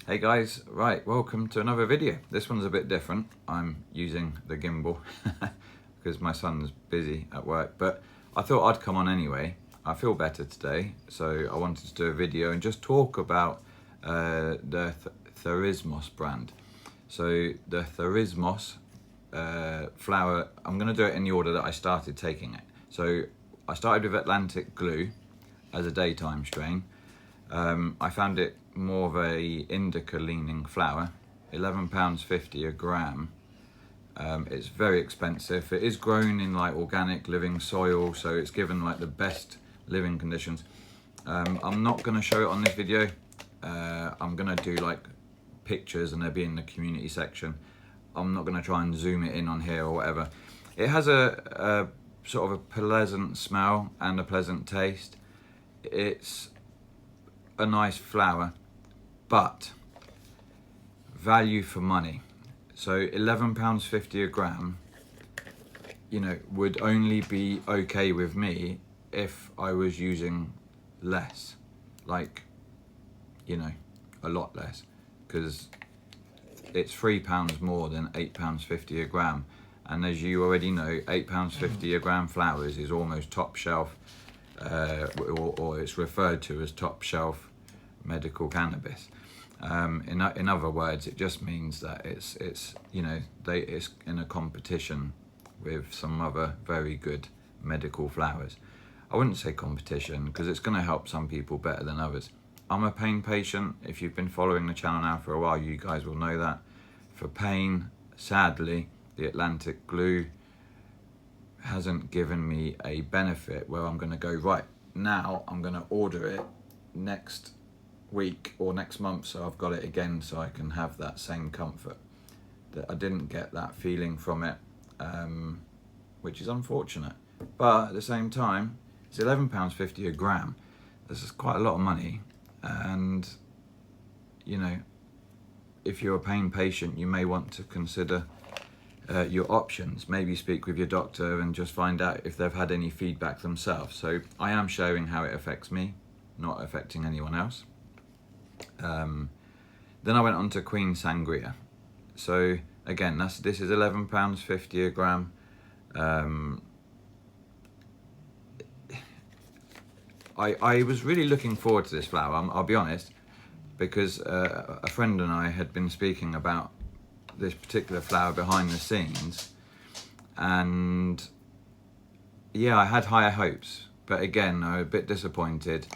Hey guys, right, welcome to another video. This one's a bit different. I'm using the gimbal because my son's busy at work, but I thought I'd come on anyway. I feel better today, so I wanted to do a video and just talk about the THERISMOS brand. So the THERISMOS flower, I'm going to do it in the order that I started taking it. So I started with Atlantic Glue as a daytime strain. I found it more of a indica leaning flower, £11.50 a gram. It's very expensive. It is grown in like organic living soil, so it's given like the best living conditions. I'm not going to show it on this video. I'm going to do like pictures and they'll be in the community section. I'm not going to try and zoom it in on here or whatever. It has a sort of a pleasant smell and a pleasant taste. It's a nice flower, but value for money. So £11.50 a gram, you know, would only be okay with me if I was using less, like, you know, a lot less, because it's £3 more than £8.50 a gram. And as you already know, £8.50 a gram flowers is almost top shelf, or it's referred to as top shelf medical cannabis. In other words, it just means that it's you know, it's in a competition with some other very good medical flowers. I wouldn't say competition because it's going to help some people better than others. I'm a pain patient. If you've been following the channel now for a while, you guys will know that. For pain, sadly, the Atlantic Glue hasn't given me a benefit where I'm going to go, right, now I'm going to order it next week or next month, so I've got it again, so I can have that same comfort. That I didn't get that feeling from it, which is unfortunate. But at the same time, it's £11.50 a gram. This is quite a lot of money, and you know, if you're a pain patient, you may want to consider your options. Maybe speak with your doctor and just find out if they've had any feedback themselves. So I am showing how it affects me, not affecting anyone else. Then I went on to Queen Sangria. So again, this is £11.50 a gram. I was really looking forward to this flower, I'll be honest, because a friend and I had been speaking about this particular flower behind the scenes, and yeah, I had higher hopes, but again, I'm a bit disappointed.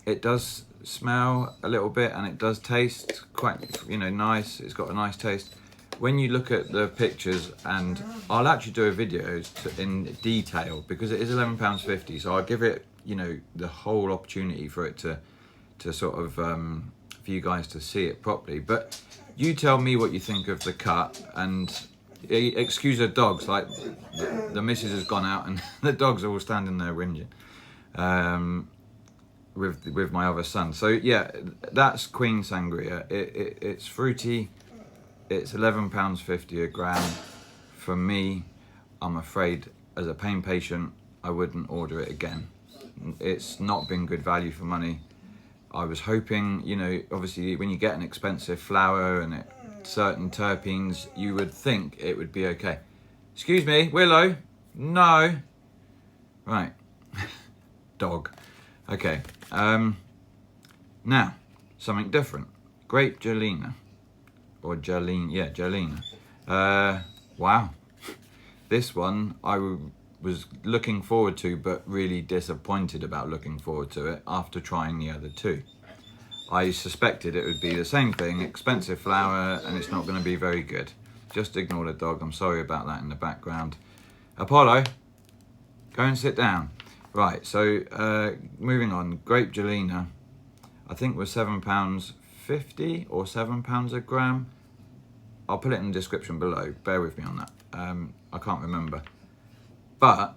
It does smell a little bit and it does taste quite, you know, nice. It's got a nice taste. When you look at the pictures, and I'll actually do a video in detail because it is £11.50, so I'll give it, you know, the whole opportunity for it to sort of for you guys to see it properly. But you tell me what you think of the cut, and excuse the dogs, like the missus has gone out and the dogs are all standing there whinging with my other son. So yeah, that's Queen Sangria. It's fruity. It's £11.50 a gram. For me, I'm afraid as a pain patient, I wouldn't order it again. It's not been good value for money. I was hoping, you know, obviously when you get an expensive flower and certain terpenes, you would think it would be okay. Excuse me, Willow. No. Right. Dog. Okay. Now, something different. Grape Gelina. Or Gelena. Yeah, Gelena. Wow. This one I was looking forward to, but really disappointed about looking forward to it after trying the other two. I suspected it would be the same thing, expensive flower, and it's not going to be very good. Just ignore the dog. I'm sorry about that in the background. Apollo, go and sit down. Right, so moving on. Grape Gelina, I think was £7.50 or £7 a gram. I'll put it in the description below. Bear with me on that. I can't remember. But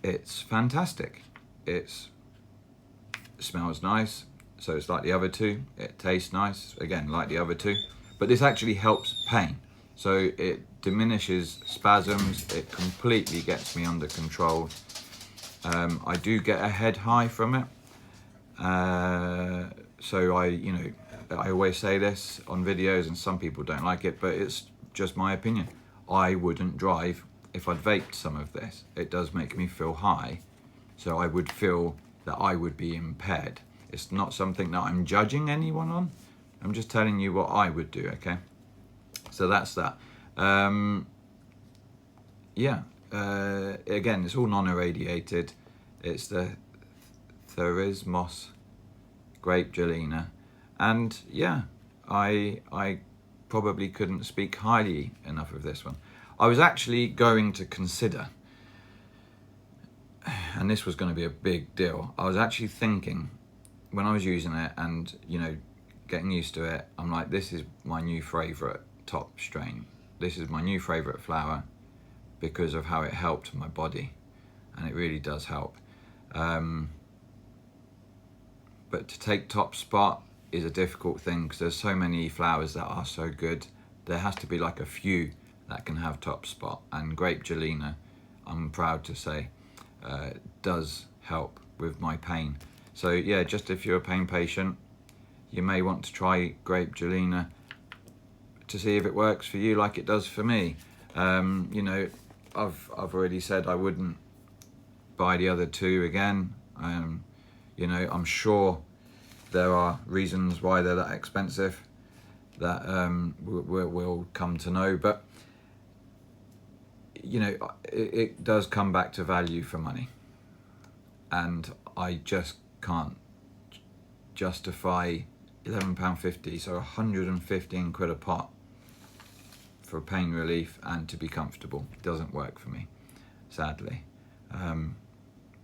it's fantastic. It smells nice, so it's like the other two. It tastes nice, again, like the other two. But this actually helps pain. So it diminishes spasms. It completely gets me under control. I do get a head high from it. So I, you know, I always say this on videos and some people don't like it, but it's just my opinion. I wouldn't drive if I'd vaped some of this. It does make me feel high, so I would feel that I would be impaired. It's not something that I'm judging anyone on. I'm just telling you what I would do, okay? So that's that. Yeah, again, it's all non-irradiated. It's the THERISMOS Grape Gelina, and yeah, I probably couldn't speak highly enough of this one. I was actually going to consider, and this was going to be a big deal, I was actually thinking when I was using it and, you know, getting used to it, I'm like, this is my new favourite top strain. This is my new favourite flower because of how it helped my body, and it really does help. But to take top spot is a difficult thing because there's so many flowers that are so good. There has to be like a few that can have top spot, and Grape Gelina, I'm proud to say, does help with my pain. So yeah, just if you're a pain patient, you may want to try Grape Gelina to see if it works for you like it does for me. You know, I've already said I wouldn't buy the other two again. You know, I'm sure there are reasons why they're that expensive that we'll come to know, but you know, it does come back to value for money, and I just can't justify £11.50, so 115 quid a pot for pain relief and to be comfortable. It doesn't work for me, sadly.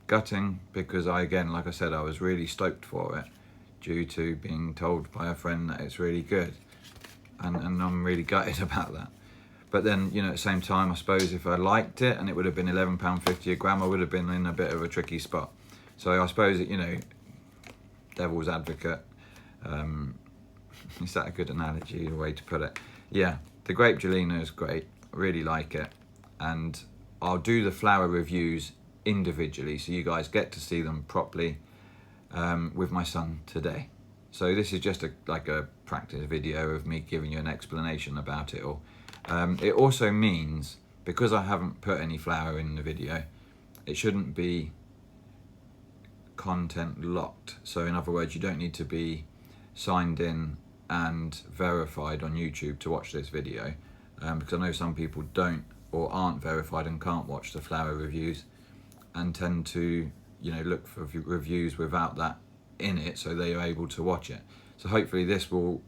Gutting, because again, like I said, I was really stoked for it due to being told by a friend that it's really good, and I'm really gutted about that. But then, you know, at the same time, I suppose if I liked it and it would have been £11.50 a gram, I would have been in a bit of a tricky spot. So I suppose, you know, devil's advocate, is that a good analogy, a way to put it? Yeah, the Grape Gelina is great, I really like it, and I'll do the flower reviews individually so you guys get to see them properly with my son today. So this is just like a practice video of me giving you an explanation about it all. It also means, because I haven't put any flower in the video, it shouldn't be content locked. So in other words, you don't need to be signed in and verified on YouTube to watch this video, because I know some people don't or aren't verified and can't watch the flower reviews and tend to, you know, look for reviews without that in it so they are able to watch it. So hopefully this will...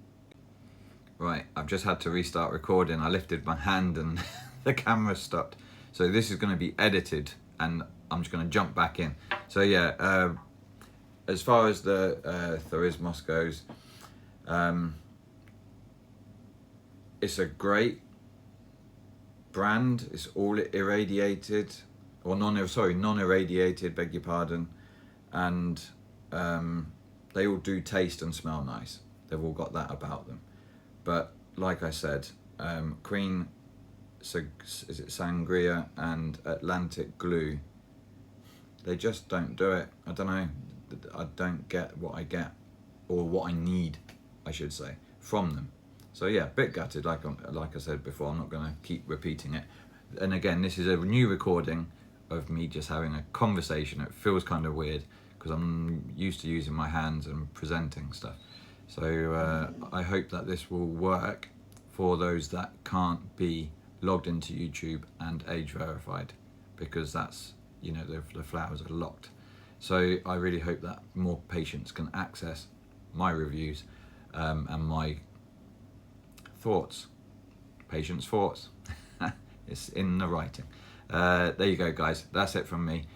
Right, I've just had to restart recording. I lifted my hand and the camera stopped. So this is going to be edited and I'm just going to jump back in. So yeah, as far as the THERISMOS goes, it's a great brand. It's all irradiated, or non-irradiated, beg your pardon, and they all do taste and smell nice. They've all got that about them. But like I said, Queen, is it Sangria and Atlantic Glue, they just don't do it. I don't know, I don't get what I get, or what I need, I should say, from them. So yeah, a bit gutted, like I said before. I'm not going to keep repeating it. And again, this is a new recording of me just having a conversation. It feels kind of weird because I'm used to using my hands and presenting stuff. So I hope that this will work for those that can't be logged into YouTube and age verified, because that's, you know, the flowers are locked. So I really hope that more patients can access my reviews and my thoughts, patients' thoughts. It's in the writing. There you go, guys. That's it from me.